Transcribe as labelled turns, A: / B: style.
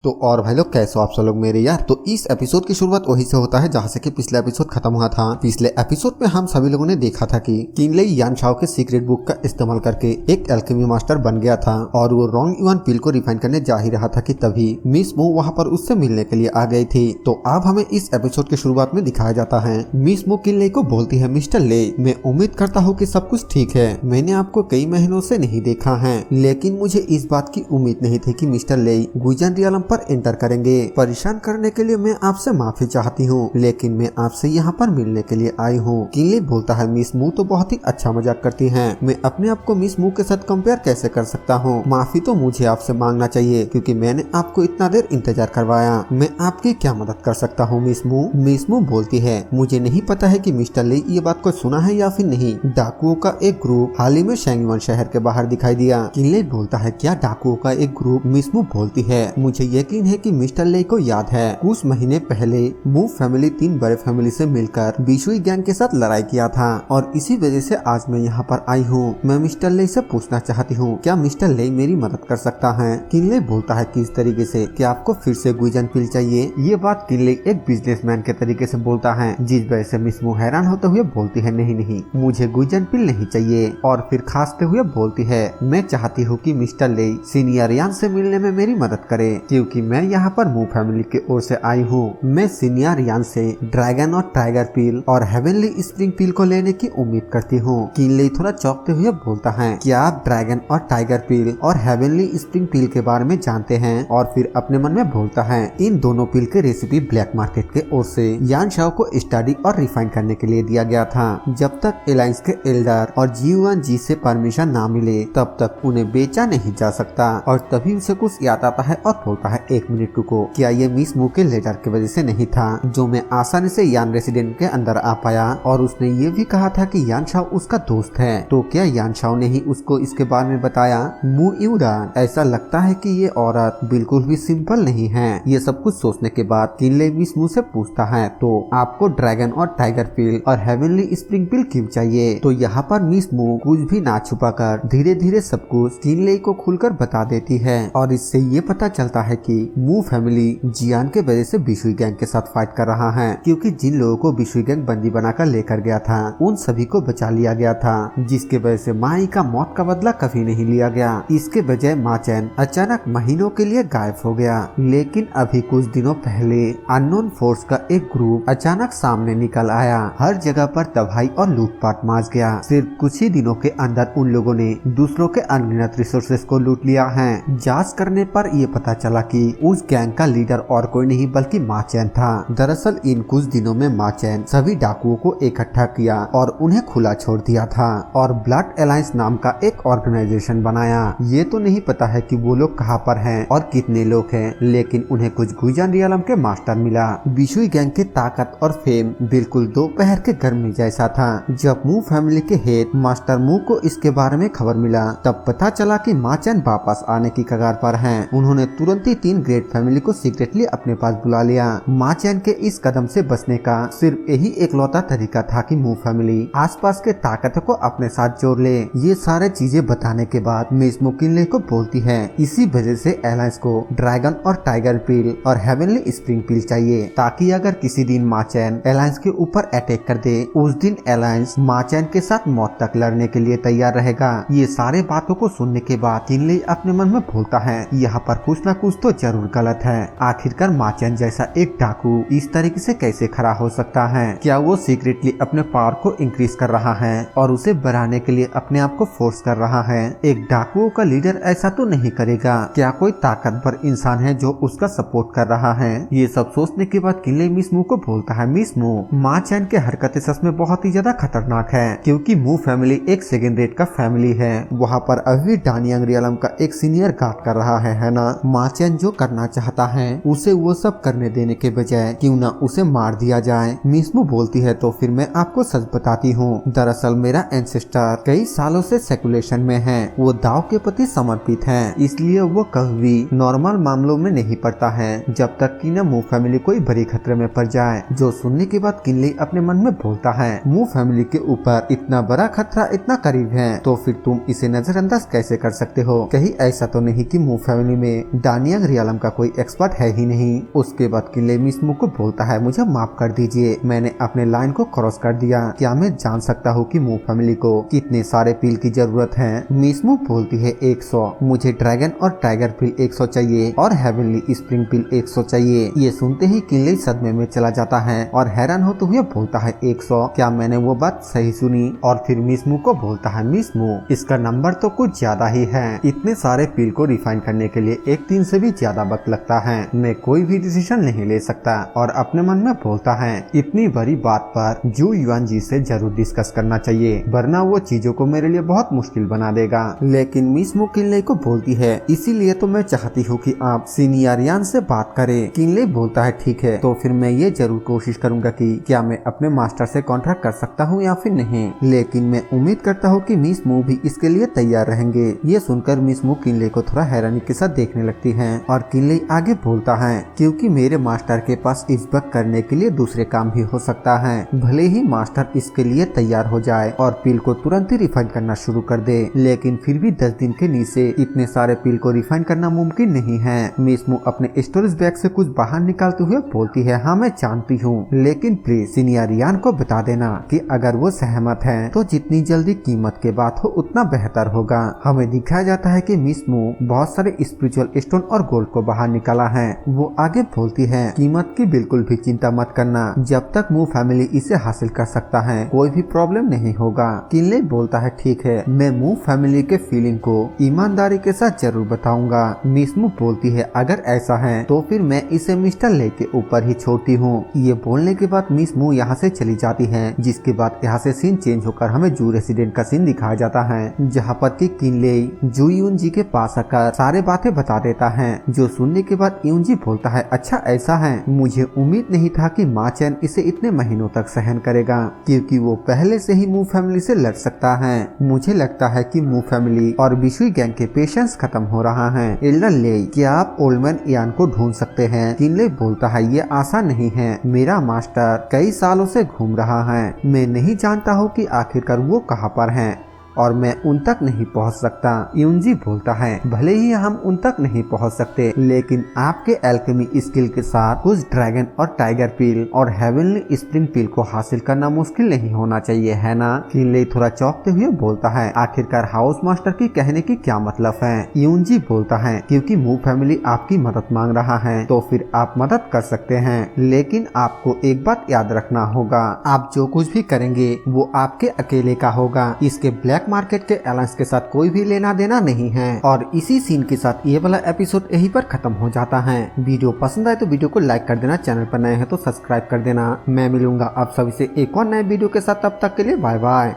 A: तो और भाई लोग कैसे हो आप सब लोग मेरे यार। तो इस एपिसोड की शुरुआत वहीं से होता है जहां से कि पिछले एपिसोड खत्म हुआ था। पिछले एपिसोड में हम सभी लोगों ने देखा था कि किनले यानशाओ के सीक्रेट बुक का इस्तेमाल करके एक एल्केमी मास्टर बन गया था और वो रॉन्ग युआन पिल को रिफाइन करने जा ही रहा था कि तभी मिस मू वहाँ पर उससे मिलने के लिए आ गई थी। तो अब हमें इस एपिसोड की शुरुआत में दिखाया जाता है मिस मू किनले को बोलती है, मिस्टर ले, मैं उम्मीद करता हूँ कि सब कुछ ठीक है। मैंने आपको कई महीनों से नहीं देखा है, लेकिन मुझे इस बात की उम्मीद नहीं थी कि मिस्टर ले गुइजन रियलम पर एंटर करेंगे। परेशान करने के लिए मैं आपसे माफी चाहती हूँ, लेकिन मैं आपसे यहाँ पर मिलने के लिए आई हूँ। किनले बोलता है, मिस मू तो बहुत ही अच्छा मजाक करती हैं। मैं अपने आप को मिस मू के साथ कंपेयर कैसे कर सकता हूँ। माफी तो मुझे आपसे मांगना चाहिए क्योंकि मैंने आपको इतना देर इंतजार करवाया। मैं आपकी क्या मदद कर सकता हूँ मिस मू? मिस मू बोलती है, मुझे नहीं पता है कि मिस्टर ले ये बात को सुना है या फिर नहीं। डाकुओं का एक ग्रुप हाल ही में शेंगवन शहर के बाहर दिखाई दिया। किनले बोलता है, क्या डाकुओं का एक ग्रुप? मिस मू बोलती है, मुझे यकीन है कि मिस्टर ले को याद है कुछ महीने पहले मू फैमिली 3 बड़े फैमिली से मिलकर बिशुई गैंग के साथ लड़ाई किया था और इसी वजह से आज मैं यहाँ पर आई हूँ। मैं मिस्टर ले से पूछना चाहती हूँ, क्या मिस्टर ले मेरी मदद कर सकता है? किनले बोलता है, किस तरीके से? क्या आपको फिर से गुइजन पिल चाहिए? ये बात किनले एक बिजनेसमैन के तरीके से बोलता है, जिस वजह से मिस मू हैरान होते हुए बोलती है, नहीं नहीं, मुझे गुइजन पिल नहीं चाहिए। और फिर खांसते हुए बोलती है, मैं चाहती हूँ कि मिस्टर ले सीनियर यान से मिलने में मेरी मदद करे क्योंकि मैं यहाँ पर मू फैमिली की ओर से आई हूँ। मैं सीनियर यान से ड्रैगन और टाइगर पिल और हेवनली स्प्रिंग पिल को लेने की उम्मीद करती हूँ। किनले थोड़ा चौंकते हुए बोलता है, क्या आप ड्रैगन और टाइगर पिल और हेवनली स्प्रिंग पिल के बारे में जानते हैं? और फिर अपने मन में बोलता है, इन दोनों पिल के रेसिपी ब्लैक मार्केट के ओर से यानशाओ को स्टडी और रिफाइन करने के लिए दिया गया था। जब तक एलायंस के एल्डर और जीवन जी से परमिशन ना मिले तब तक उन्हें बेचा नहीं जा सकता। और तभी उसे कुछ याद आता है और बोलता है, 1 मिनट रुको, क्या ये मिस मू के लेटर की वजह से नहीं था जो मैं आसानी से यान रेसिडेंट के अंदर आ पाया? और उसने ये भी कहा था कि यानशाओ उसका दोस्त है, तो क्या यानशाओ ने ही उसको इसके बारे में बताया? मू यूडान, ऐसा लगता है कि ये औरत बिल्कुल भी सिंपल नहीं है। ये सब कुछ सोचने के बाद किनले मिस मू से पूछता है, तो आपको ड्रैगन और टाइगर पिल और हेवनली स्प्रिंग पिल क्यों चाहिए? तो यहाँ पर मिस मू कुछ भी ना छुपा कर धीरे धीरे सब कुछ किनले को खुलकर बता देती है और इससे ये पता चलता है कि मू फैमिली जियान के वजह से बिशुई गैंग के साथ फाइट कर रहा है, क्योंकि जिन लोगों को बिशुई गैंग बंदी बनाकर लेकर गया था उन सभी को बचा लिया गया था, जिसके वजह से माई का मौत का बदला कभी नहीं लिया गया। इसके बजाय मा चैन अचानक महीनों के लिए गायब हो गया। लेकिन अभी कुछ दिनों पहले अननोन फोर्स का एक ग्रुप अचानक सामने निकल आया। हर जगह पर तबाही और लूटपाट मच गया। सिर्फ कुछ ही दिनों के अंदर उन लोगों ने दूसरों के अनगिनत रिसोर्सेज को लूट लिया है। जांच करने पर यह पता चला कि उस गैंग का लीडर और कोई नहीं बल्कि मा चैन था। दरअसल इन कुछ दिनों में मा चैन सभी डाकुओं को इकट्ठा किया और उन्हें खुला छोड़ दिया था और ब्लड अलायंस नाम का एक ऑर्गेनाइजेशन बनाया। ये तो नहीं पता है कि वो लोग कहाँ पर हैं और कितने लोग हैं, लेकिन उन्हें कुछ गुइजन रियलम के मास्टर मिला। बिशुई गैंग की ताकत और फेम बिल्कुल दोपहर के गर्मी जैसा था। जब मू फैमिली के हेड मास्टर मू को इसके बारे में खबर मिला तब पता चला कि मा चैन वापस आने की कगार पर हैं। उन्होंने तुरंत ही 3 ग्रेट फैमिली को सीक्रेटली अपने पास बुला लिया। मा चैन के इस कदम से बचने का सिर्फ यही एकलौता तरीका था कि मू फैमिली आसपास के ताकत को अपने साथ जोड़ ले। ये सारे चीजें बताने के बाद मिस मू किनले को बोलती है, इसी वजह से एलायंस को ड्रैगन और टाइगर पिल और हेवनली स्प्रिंग पिल चाहिए, ताकि अगर किसी दिन मा चैन एलायंस के ऊपर अटैक कर दे उस दिन एलायंस मा चैन के साथ मौत तक लड़ने के लिए तैयार रहेगा। ये सारे बातों को सुनने के बाद किनले अपने मन में बोलता है, यहाँ पर कुछ न कुछ तो जरूर गलत है। आखिरकार मा चैन जैसा एक डाकू इस तरीके से कैसे खड़ा हो सकता है? क्या वो सीक्रेटली अपने पावर को इंक्रीज कर रहा है और उसे बढ़ाने के लिए अपने आप को फोर्स कर रहा है? एक डाकुओं का लीडर ऐसा तो नहीं करेगा। क्या कोई ताकतवर इंसान है जो उसका सपोर्ट कर रहा है? ये सब सोचने के बाद किनले मिस मू को बोलता है, मिस मू, मा चैन के हरकतें सच में बहुत ही ज्यादा खतरनाक है, क्योंकि मू फैमिली एक सेकेंड रेट का फैमिली है। वहाँ पर अभी डानियांग रियलम का एक सीनियर गार्ड कर रहा है ना? मा चैन जो करना चाहता है उसे वो सब करने देने के बजाय क्यों ना उसे मार दिया जाए। मिस मू बोलती है, तो फिर मैं आपको सच बताती हूँ, दरअसल मेरा एंसेस्टर कई सालों से सेकुलेशन में है। वो दाव के प्रति समर्पित है, इसलिए वो कभी नॉर्मल मामलों में नहीं पड़ता है जब तक कि न मू फैमिली कोई बड़ी खतरे में पड़ जाए। जो सुनने के बाद किनले अपने मन में बोलता है, मू फैमिली के ऊपर इतना बड़ा खतरा इतना करीब है तो फिर तुम इसे नजरअंदाज कैसे कर सकते हो? कहीं ऐसा तो नहीं कि मू फैमिली में डानियांग रियलम का कोई एक्सपर्ट है ही नहीं। उसके बाद किनले मिसमू को बोलता है मुझे माफ कर दीजिए, मैंने अपने लाइन को क्रॉस कर दिया। क्या मैं जान सकता हूँ कि मू फैमिली को कितने सारे पिल की जरूरत है? मिसमू बोलती है 100। मुझे ड्रैगन और टाइगर पिल 100 चाहिए और हेवनली स्प्रिंग पिल 100 चाहिए। ये सुनते ही किनले सदमे में चला जाता है और हैरान होते हुए बोलता है 100, क्या मैंने वो बात सही सुनी? और फिर मिसमू को बोलता है मिसमू इसका नंबर तो कुछ ज्यादा ही है। इतने सारे पिल को रिफाइन करने के लिए एक दिन से भी ज्यादा वक्त लगता है। मैं कोई भी डिसीजन नहीं ले सकता। और अपने मन में बोलता है इतनी बड़ी बात पर जू युआन जी से जरूर डिस्कस करना चाहिए, वरना वो चीजों को मेरे लिए बहुत मुश्किल बना देगा। लेकिन मिसमू किनले को बोलती है इसीलिए तो मैं चाहती हूँ कि आप सीनियर यान से बात करें। किनले बोलता है ठीक है, तो फिर मैं ये जरूर कोशिश करूंगा कि क्या मैं अपने मास्टर से कॉन्ट्रैक्ट कर सकता हूँ या फिर नहीं। लेकिन मैं उम्मीद करता हूँ कि मिसमू भी इसके लिए तैयार रहेंगे। ये सुनकर मिसमू किनले को थोड़ा हैरानी के साथ देखने लगती है और किनले आगे बोलता है क्योंकि मेरे मास्टर के पास इस वक्त करने के लिए दूसरे काम भी हो सकता है। भले ही मास्टर इसके लिए तैयार हो जाए और पिल को तुरंत ही रिफाइन करना शुरू कर दे, लेकिन फिर भी 10 दिन के नीचे इतने सारे पिल को रिफाइन करना मुमकिन नहीं है। मिसमू अपने स्टोरेज बैग से कुछ बाहर निकालते हुए बोलती है हाँ मैं जानती हूँ, लेकिन प्लीज सीनियर यान को बता देना कि अगर वो सहमत है तो जितनी जल्दी कीमत के बात हो उतना बेहतर होगा। हमें दिखाया जाता है कि मिसमू बहुत सारे स्पिरिचुअल स्टोन और गोल्ड को बाहर निकाला है। वो आगे बोलती है कीमत की बिल्कुल भी चिंता मत करना, जब तक मू फैमिली इसे हासिल कर सकता है कोई भी प्रॉब्लम नहीं होगा। किनले बोलता है ठीक है, मैं मू फैमिली के फीलिंग को ईमानदारी के साथ जरूर बताऊंगा। मिसमू बोलती है अगर ऐसा है तो फिर मैं इसे मिस्टर ले के ऊपर ही छोड़ती हूँ। ये बोलने के बाद मिसमू यहाँ से चली जाती है, जिसके बाद यहाँ से सीन चेंज होकर हमें जू रेसिडेंट का सीन दिखाया जाता है, जहाँ पर कि किनले जू यून जी के पास आकर सारे बातें बता देता है। जो सुनने के बाद यून जी बोलता है अच्छा ऐसा है, मुझे उम्मीद नहीं था कि मा चैन इसे इतने महीनों तक सहन करेगा, क्योंकि वो पहले से ही मू फैमिली से लड़ सकता है। मुझे लगता है कि मू फैमिली और बिशुई गैंग के पेशेंस खत्म हो रहा है। एल्डर ले क्या आप ओल्डमैन यान को ढूंढ सकते हैं? किनले बोलता है ये आसान नहीं है, मेरा मास्टर कई सालों से घूम रहा है, मैं नहीं जानता हूँ कि आखिरकार वो कहाँ पर हैं और मैं उन तक नहीं पहुंच सकता। यूनजी बोलता है भले ही हम उन तक नहीं पहुंच सकते, लेकिन आपके एल्केमी स्किल के साथ कुछ ड्रैगन और टाइगर पील और हेवनली स्प्रिंग पील को हासिल करना मुश्किल नहीं होना चाहिए, है ना? किनले थोड़ा चौंकते हुए बोलता है आखिरकार हाउस मास्टर की कहने की क्या मतलब है? यूनजी बोलता है क्योंकि मू फैमिली आपकी मदद मांग रहा है तो फिर आप मदद कर सकते हैं, लेकिन आपको एक बात याद रखना होगा, आप जो कुछ भी करेंगे वो आपके अकेले का होगा। इसके ब्लैक मार्केट के अलायंस के साथ कोई भी लेना देना नहीं है। और इसी सीन के साथ ये वाला एपिसोड यहीं पर खत्म हो जाता है। वीडियो पसंद आए तो वीडियो को लाइक कर देना, चैनल पर नए हैं तो सब्सक्राइब कर देना। मैं मिलूंगा आप सभी से एक और नए वीडियो के साथ, तब तक के लिए बाय बाय।